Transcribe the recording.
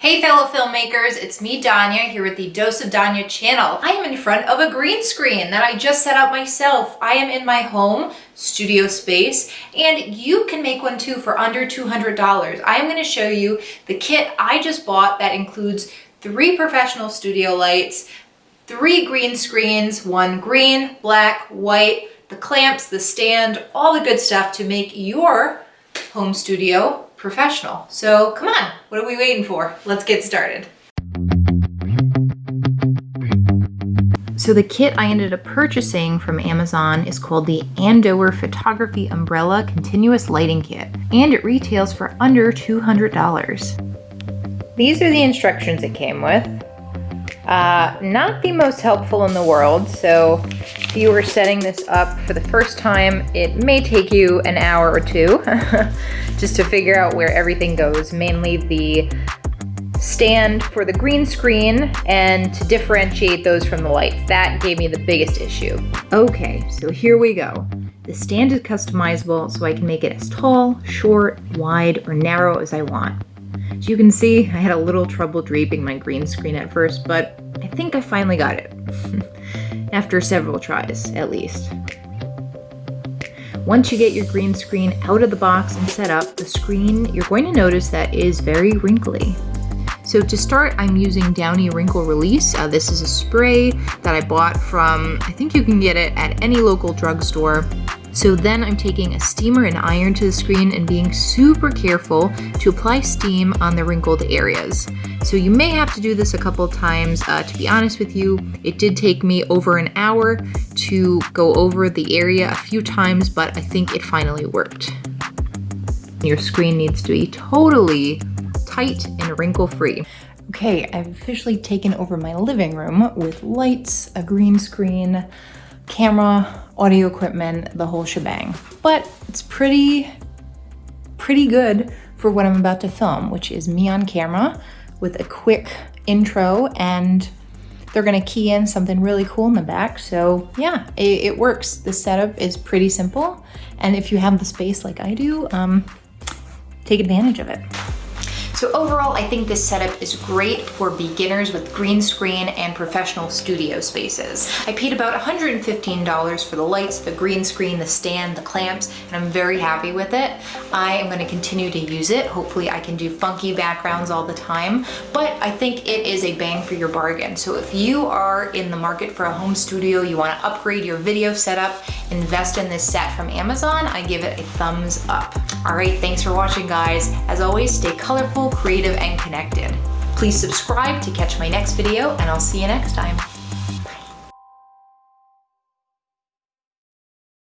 Hey fellow filmmakers, it's me Danya here with the Dose of Danya channel. I am in front of a green screen that I just set up myself. I am in my home studio space and you can make one too for under $200. I am going to show you the kit I just bought that includes 3 professional studio lights, 3 green screens, 1 green, black, white, the clamps, the stand, all the good stuff to make your home studio professional. So come on, what are we waiting for? Let's get started. So the kit I ended up purchasing from Amazon is called the Andover Photography Umbrella Continuous Lighting Kit, and it retails for under $200. These are the instructions it came with. Not the most helpful in the world, so if you were setting this up for the first time, it may take you an hour or two just to figure out where everything goes, mainly the stand for the green screen and to differentiate those from the lights. That gave me the biggest issue. Okay, so here we go. The stand is customizable, so I can make it as tall, short, wide, or narrow as I want. As you can see, I had a little trouble draping my green screen at first, but I think I finally got it. After several tries, at least. Once you get your green screen out of the box and set up, the screen you're going to notice that is very wrinkly. So to start, I'm using Downy Wrinkle Release. This is a spray that I bought from, I think you can get it at any local drugstore. So then I'm taking a steamer and iron to the screen and being super careful to apply steam on the wrinkled areas. So you may have to do this a couple of times. To be honest with you, it did take me over an hour to go over the area a few times, but I think it finally worked. Your screen needs to be totally tight and wrinkle-free. Okay, I've officially taken over my living room with lights, a green screen, camera, audio equipment, the whole shebang. But it's pretty good for what I'm about to film, which is me on camera with a quick intro, and they're gonna key in something really cool in the back. So yeah, it works. The setup is pretty simple, and if you have the space like I do, take advantage of it. So overall, I think this setup is great for beginners with green screen and professional studio spaces. I paid about $115 for the lights, the green screen, the stand, the clamps, and I'm very happy with it. I am going to continue to use it. Hopefully I can do funky backgrounds all the time, but I think it is a bang for your bargain. So if you are in the market for a home studio, you want to upgrade your video setup, invest in this set from Amazon, I give it a thumbs up. All right, thanks for watching, guys. As always, stay colorful, creative, and connected. Please subscribe to catch my next video, and I'll see you next time.